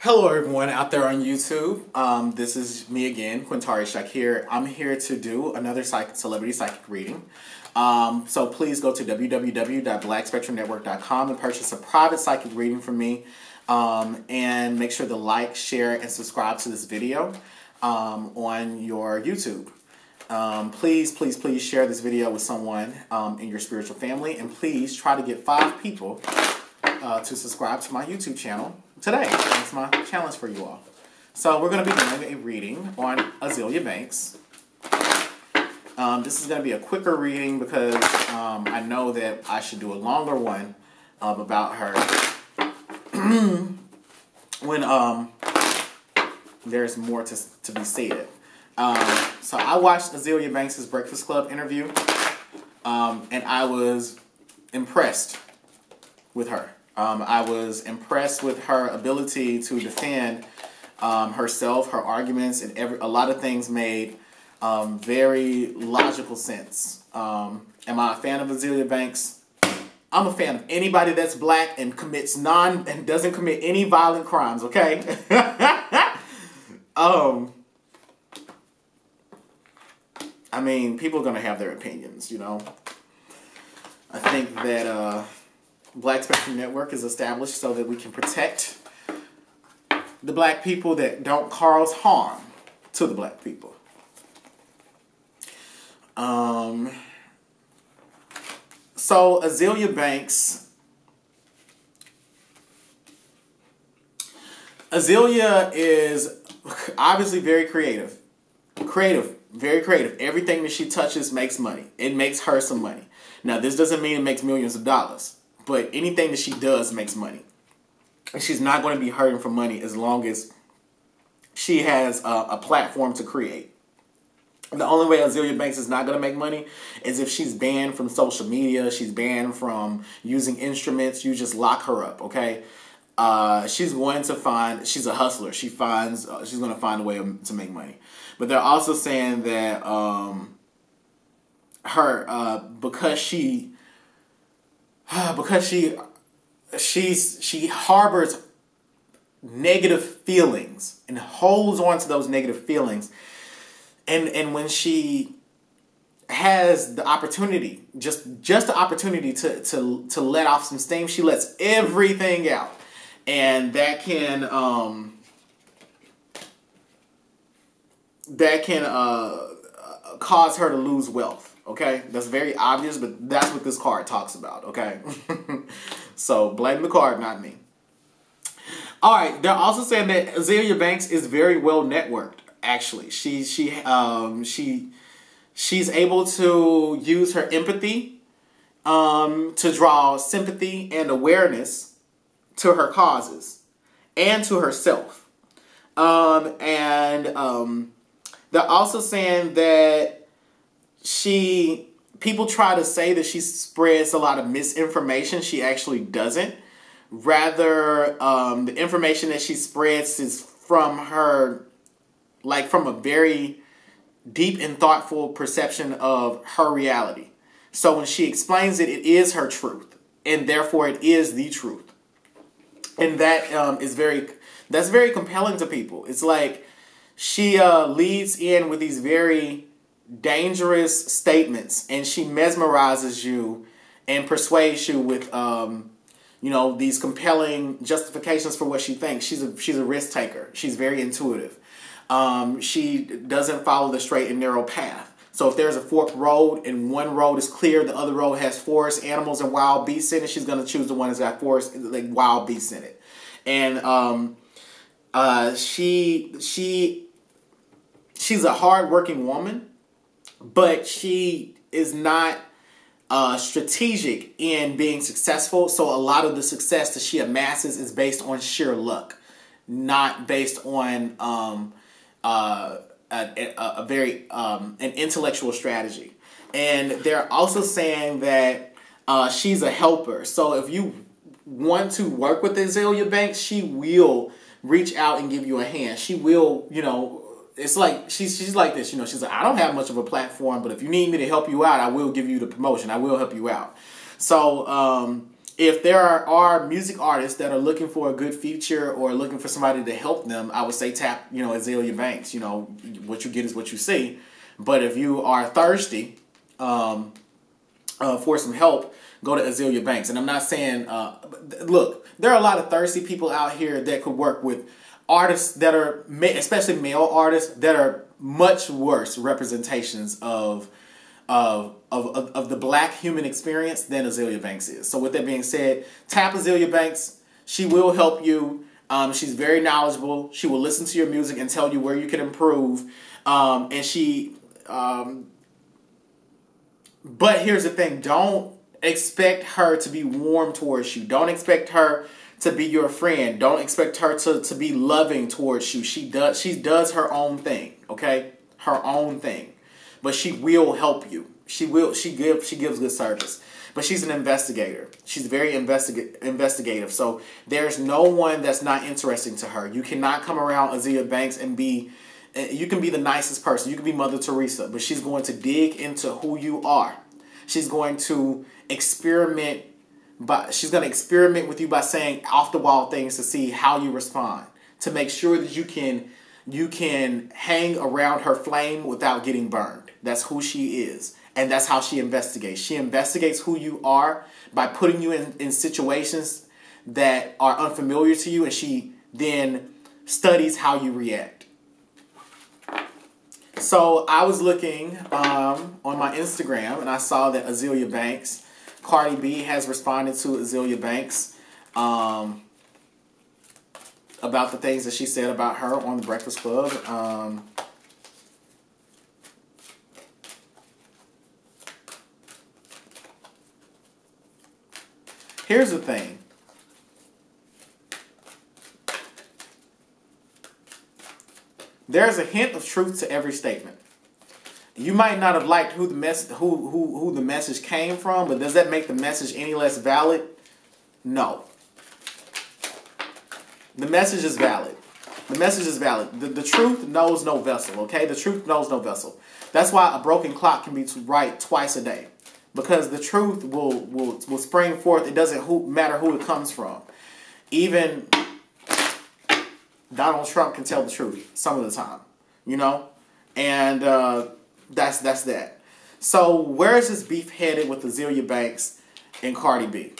Hello everyone out there on YouTube. This is me again, Quintari Shakir. I'm here to do another celebrity psychic reading. So please go to www.blackspectrumnetwork.com and purchase a private psychic reading from me. And make sure to like, share, and subscribe to this video on your YouTube. Please share this video with someone in your spiritual family. And please try to get 5 people to subscribe to my YouTube channel today. That's my challenge for you all. So we're going to be doing a reading on Azealia Banks. This is going to be a quicker reading because I know that I should do a longer one about her when there's more to be said. So I watched Azealia Banks' Breakfast Club interview and I was impressed with her. I was impressed with her ability to defend herself, her arguments, and a lot of things made very logical sense. Am I a fan of Azealia Banks? I'm a fan of anybody that's black and doesn't commit any violent crimes, okay? I mean, people are going to have their opinions, you know. I think that Black Spectrum Network is established so that we can protect the black people that don't cause harm to the black people. So Azealia Banks, Azealia is obviously very creative. Very creative. Everything that she touches makes money. It makes her some money. Now, this doesn't mean it makes millions of dollars. But anything that she does makes money. And she's not going to be hurting for money as long as she has a platform to create. The only way Azealia Banks is not going to make money is if she's banned from social media. She's banned from using instruments. You just lock her up, okay? She's going to find, she's a hustler. She's going to find a way to make money. But they're also saying that because she harbors negative feelings and holds on to those negative feelings, and when she has the opportunity, just the opportunity to let off some steam, she lets everything out, and that can cause her to lose wealth. Okay, that's very obvious, but that's what this card talks about, okay? So, blame the card, not me. All right, they're also saying that Azealia Banks is very well networked, actually. She's able to use her empathy to draw sympathy and awareness to her causes and to herself. They're also saying that people try to say that she spreads a lot of misinformation. She actually doesn't. Rather, the information that she spreads is from her, from a very deep and thoughtful perception of her reality. So when she explains it, it is her truth, and therefore it is the truth. And that that's very compelling to people. It's like she leads in with these very dangerous statements, and she mesmerizes you and persuades you with these compelling justifications for what she thinks. She's a risk taker. She's very intuitive. She doesn't follow the straight and narrow path. So if there's a forked road and one road is clear, the other road has forest animals and wild beasts in it, she's going to choose the one that's got forest, wild beasts in it. And she's a hard-working woman, but she is not strategic in being successful. So a lot of the success that she amasses is based on sheer luck, not based on an intellectual strategy. And they're also saying that she's a helper. So if you want to work with Azealia Banks, she will reach out and give you a hand. She will, it's like, she's like this, she's like, I don't have much of a platform, but if you need me to help you out, I will give you the promotion. I will help you out. So if there are music artists that are looking for a good feature or looking for somebody to help them, I would say tap, you know, Azealia Banks. You know, what you get is what you see. But if you are thirsty for some help, go to Azealia Banks. And I'm not saying, look, there are a lot of thirsty people out here that could work with artists that are, especially male artists, that are much worse representations of the black human experience than Azealia Banks is. So with that being said, tap Azealia Banks. She will help you. She's very knowledgeable. She will listen to your music and tell you where you can improve. And she, but here's the thing. Don't expect her to be warm towards you. Don't expect her to be your friend. Don't expect her to be loving towards you. She does her own thing, okay? Her own thing. But she will help you. She gives good service. But she's an investigator. She's very investigative. So there's no one that's not interesting to her. You cannot come around Azealia Banks and you can be the nicest person. You can be Mother Teresa, but she's going to dig into who you are. She's going to experiment with you by saying off the wall things to see how you respond, to make sure that you can hang around her flame without getting burned. That's who she is. And that's how she investigates. She investigates who you are by putting you in situations that are unfamiliar to you, and she then studies how you react. So I was looking on my Instagram, and I saw that Azealia Banks, Cardi B has responded to Azealia Banks about the things that she said about her on The Breakfast Club. Here's the thing. There's a hint of truth to every statement. You might not have liked who the message came from, but does that make the message any less valid? No. The message is valid. The message is valid. The truth knows no vessel, okay? The truth knows no vessel. That's why a broken clock can be right twice a day. Because the truth will spring forth. It doesn't matter who it comes from. Even Donald Trump can tell the truth some of the time, you know? And that's that. So where is this beef headed with Azealia Banks and Cardi B?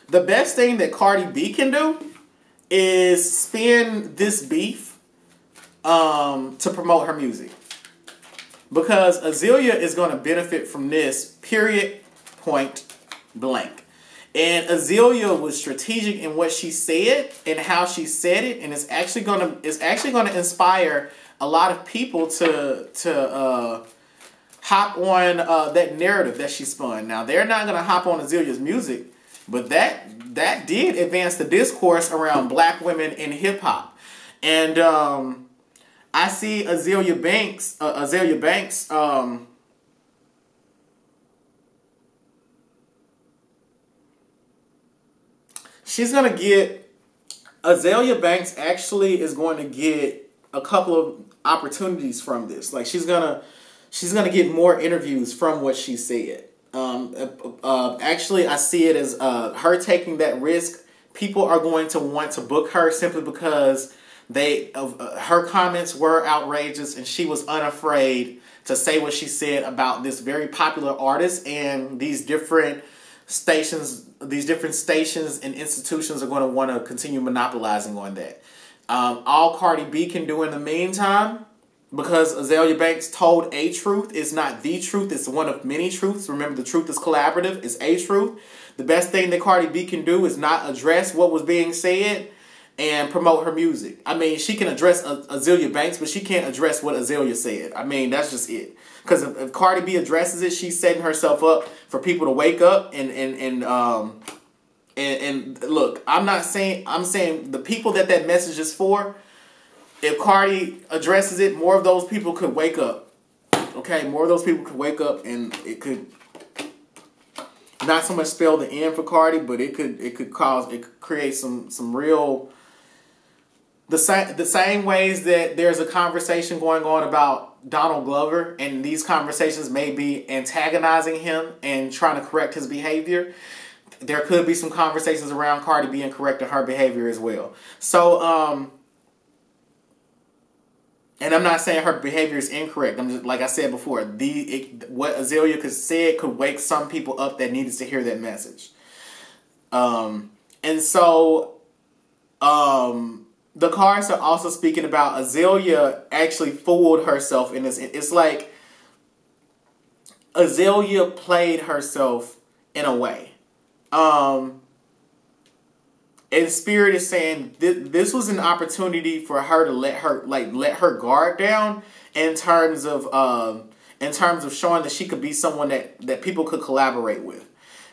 The best thing that Cardi B can do is spin this beef to promote her music. Because Azealia is going to benefit from this, period, point blank. And Azealia was strategic in what she said and how she said it, and it's actually going to inspire a lot of people to hop on that narrative that she spun. Now, they're not going to hop on Azealia's music, but that did advance the discourse around black women in hip hop. And I see Azealia Banks, Azealia Banks actually is going to get a couple of opportunities from this. Like she's gonna get more interviews from what she said. Actually, I see it as her taking that risk. People are going to want to book her simply because her comments were outrageous, and she was unafraid to say what she said about this very popular artist, and these different stations and institutions are going to want to continue monopolizing on that. All Cardi B can do in the meantime, because Azealia Banks told a truth, it's not the truth, it's one of many truths. Remember, the truth is collaborative, it's a truth. The best thing that Cardi B can do is not address what was being said and promote her music. I mean, she can address Azealia Banks, but she can't address what Azealia said. I mean, that's just it. Because if Cardi B addresses it, she's setting herself up for people to wake up and look, I'm saying the people that message is for. If Cardi addresses it, more of those people could wake up. Okay, more of those people could wake up, and it could not so much spell the end for Cardi, but it could create some real the same ways that there's a conversation going on about Donald Glover, and these conversations may be antagonizing him and trying to correct his behavior, there could be some conversations around Cardi B and correcting her behavior as well. So, and I'm not saying her behavior is incorrect. I'm just, like I said before, what Azealia could say could wake some people up that needed to hear that message. And so, the cards are also speaking about Azealia actually fooled herself in this. It's like Azealia played herself in a way. And Spirit is saying this was an opportunity for her to let her guard down in terms of showing that she could be someone that people could collaborate with.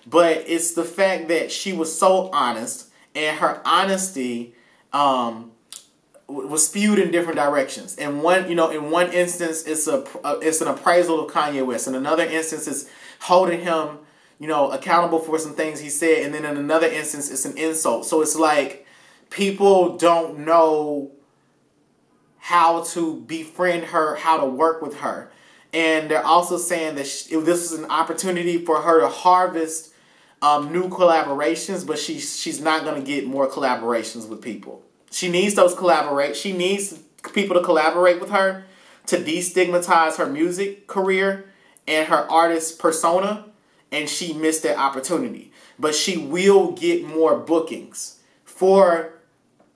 But it's the fact that she was so honest, and her honesty was spewed in different directions. In one instance, it's an appraisal of Kanye West. In another instance, it's holding him, accountable for some things he said. And then in another instance, it's an insult. So it's like people don't know how to befriend her, how to work with her. And they're also saying that this is an opportunity for her to harvest new collaborations, but she's not going to get more collaborations with people. She needs She needs people to collaborate with her to destigmatize her music career and her artist persona, and she missed that opportunity. But she will get more bookings for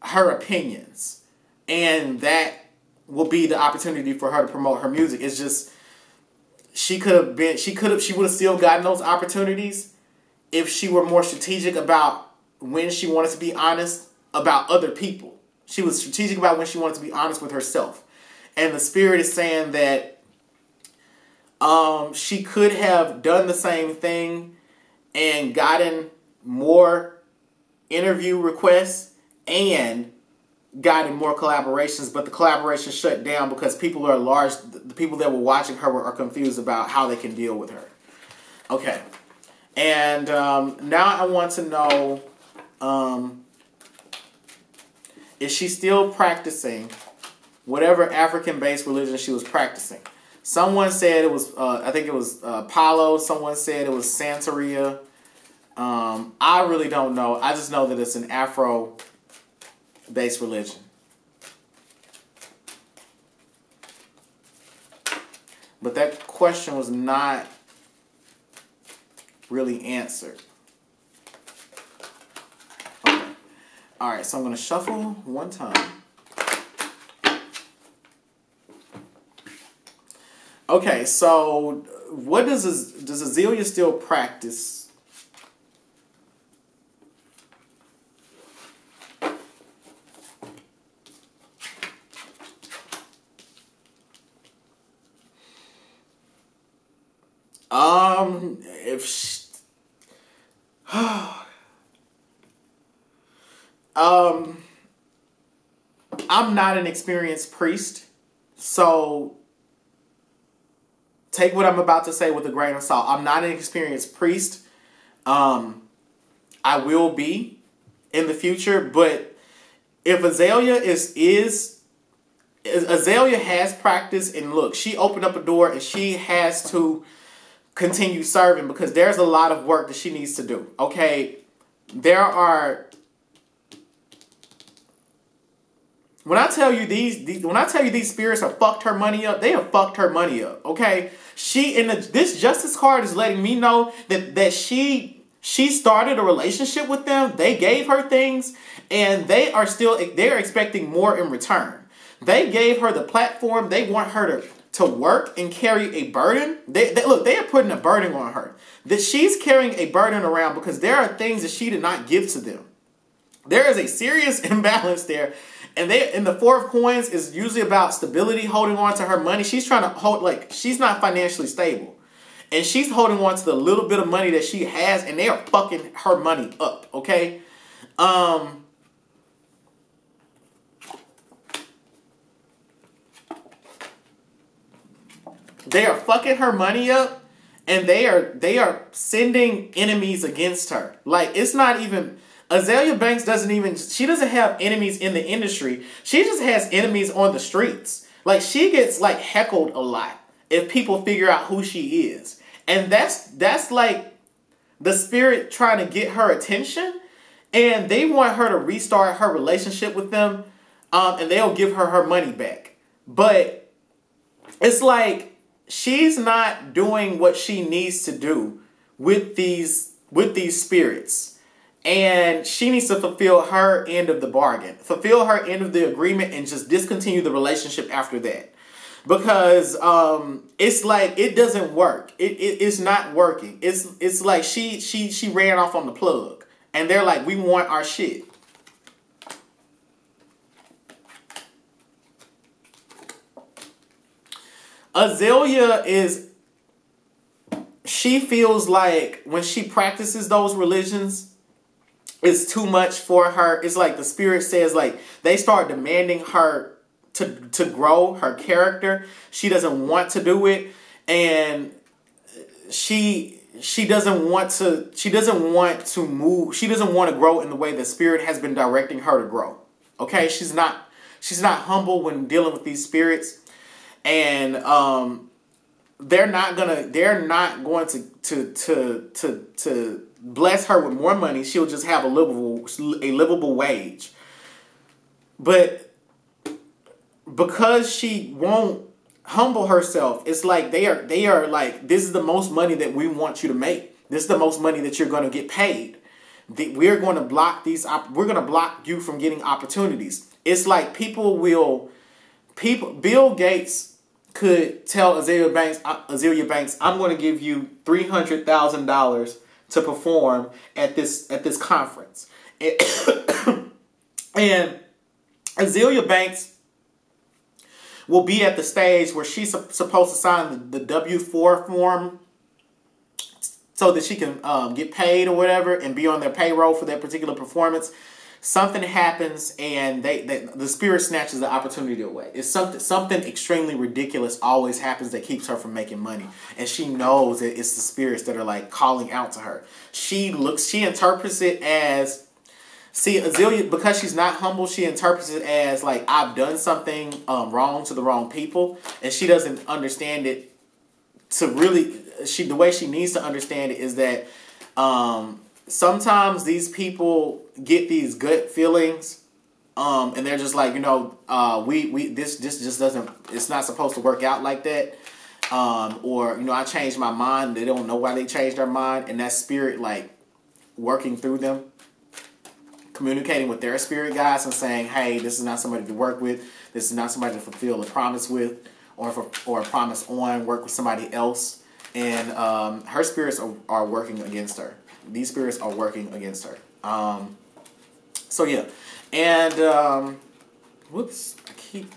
her opinions, and that will be the opportunity for her to promote her music. It's just she would have still gotten those opportunities if she were more strategic about when she wanted to be honest about other people. She was strategic about when she wanted to be honest with herself. And the Spirit is saying that she could have done the same thing and gotten more interview requests and gotten more collaborations, but the collaboration shut down because the people that were watching her are confused about how they can deal with her. Okay. And now I want to know, is she still practicing whatever African-based religion she was practicing? Someone said it was, I think it was Palo. Someone said it was Santeria. I really don't know. I just know that it's an Afro-based religion. But that question was not really answered. Okay. All right, so I'm going to shuffle one time. Okay, so what does Azealia still practice? If she, I'm not an experienced priest, so take what I'm about to say with a grain of salt. I'm not an experienced priest. I will be in the future, but if Azealia Azealia has practice, and look, she opened up a door and she has to continue serving because there's a lot of work that she needs to do. Okay, when I tell you these spirits have fucked her money up, they have fucked her money up. Okay, this justice card is letting me know that she started a relationship with them. They gave her things, and they're expecting more in return. They gave her the platform. They want her to work and carry a burden. They are putting a burden on her. That she's carrying a burden around because there are things that she did not give to them. There is a serious imbalance there. And the Four of Coins is usually about stability, holding on to her money. She's trying to she's not financially stable. And she's holding on to the little bit of money that she has, and they are fucking her money up, okay? They are fucking her money up, and they are sending enemies against her. Like, it's not even Azealia Banks she doesn't have enemies in the industry. She just has enemies on the streets. Like, she gets like heckled a lot if people figure out who she is. And that's like the spirit trying to get her attention. And they want her to restart her relationship with them. And they'll give her money back. But it's like she's not doing what she needs to do with these spirits. And she needs to fulfill her end of the bargain. Fulfill her end of the agreement and just discontinue the relationship after that. Because it's like it doesn't work. It's not working. It's like she ran off on the plug. And they're like, we want our shit. Azealia she feels like when she practices those religions, it's too much for her. It's like the spirit says, like, they start demanding her to grow her character. She doesn't want to do it. And she doesn't want to move. She doesn't want to grow in the way the spirit has been directing her to grow. Okay? She's not humble when dealing with these spirits. And they're not going to bless her with more money. She'll just have a livable wage. But because she won't humble herself, it's like they are like, this is the most money that we want you to make. This is the most money that you're going to get paid. We're going to block we're going to block you from getting opportunities. It's like Bill Gates could tell Azealia Banks, I'm going to give you $300,000 to perform at this conference. And Azealia Banks will be at the stage where she's supposed to sign the W-4 form so that she can get paid or whatever and be on their payroll for that particular performance. Something happens and the spirit snatches the opportunity away. It's something extremely ridiculous always happens that keeps her from making money. And she knows that it's the spirits that are like calling out to her. She interprets it as, Azealia, because she's not humble, she interprets it as like, I've done something wrong to the wrong people. And she doesn't understand it the way she needs to understand it is that sometimes these people get these gut feelings, and they're just like, this just doesn't, it's not supposed to work out like that, or I changed my mind. They don't know why they changed their mind, and that spirit like working through them, communicating with their spirit guides and saying, hey, this is not somebody to work with. This is not somebody to fulfill a promise with, or a promise on. Work with somebody else, and her spirits are working against her. These spirits are working against her. So yeah, and whoops, I keep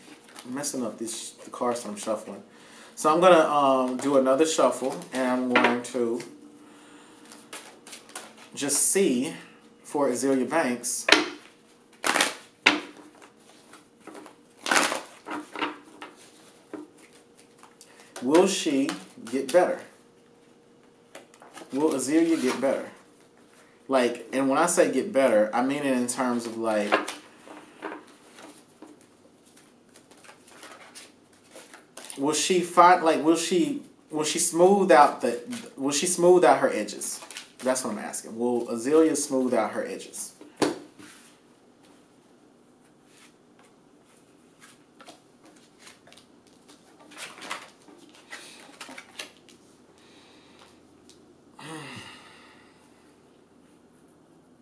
messing up the cards I'm shuffling. So I'm gonna do another shuffle, and I'm going to just see for Azealia Banks. Will she get better? Will Azealia get better? Like, and when I say get better, I mean it in terms of like, will she smooth out her edges? That's what I'm asking. Will Azealia smooth out her edges?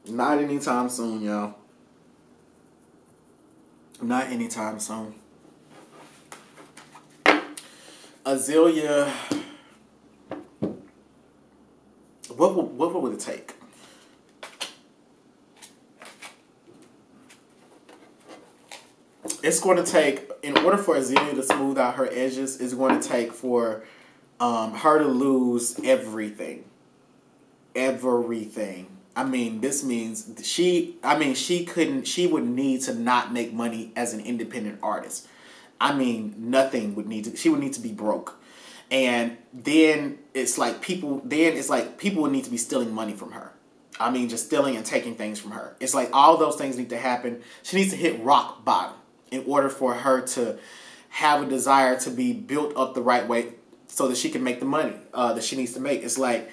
Not anytime soon, y'all. Not anytime soon. Azealia, what would it take? It's going to take, in order for Azealia to smooth out her edges, it's going to take for her to lose everything. Everything. I mean, this means she would need to not make money as an independent artist. I mean, she would need to be broke. And then it's like people would need to be stealing money from her. I mean, just stealing and taking things from her. It's like all those things need to happen. She needs to hit rock bottom in order for her to have a desire to be built up the right way so that she can make the money that she needs to make. It's like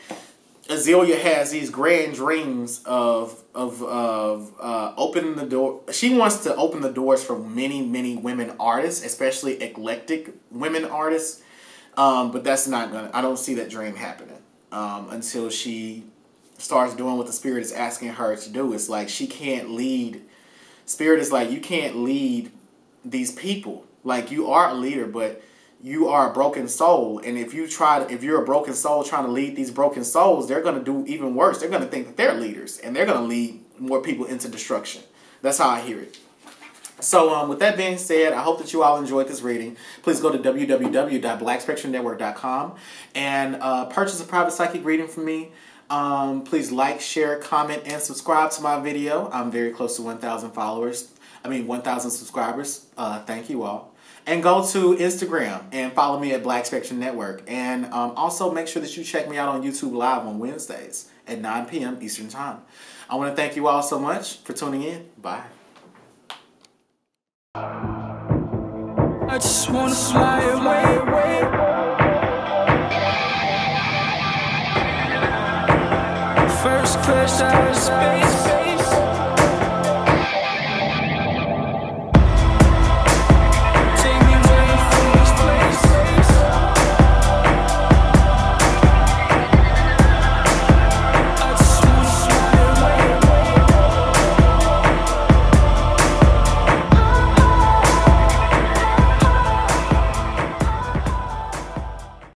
Azealia has these grand dreams of opening the door. She wants to open the doors for many, many women artists, especially eclectic women artists. But that's not gonna. I don't see that dream happening until she starts doing what the Spirit is asking her to do. It's like she can't lead. Spirit is like, you can't lead these people. Like, you are a leader, but you are a broken soul, and if you're a broken soul trying to lead these broken souls, they're going to do even worse. They're going to think that they're leaders, and they're going to lead more people into destruction. That's how I hear it. So with that being said, I hope that you all enjoyed this reading. Please go to www.blackspectrumnetwork.com and purchase a private psychic reading from me. Please like, share, comment, and subscribe to my video. I'm very close to 1,000 followers. 1,000 subscribers. Thank you all. And go to Instagram and follow me at Black Spectrum Network. And also make sure that you check me out on YouTube Live on Wednesdays at 9 p.m. Eastern Time. I want to thank you all so much for tuning in. Bye. I just want to fly away. First class out of space.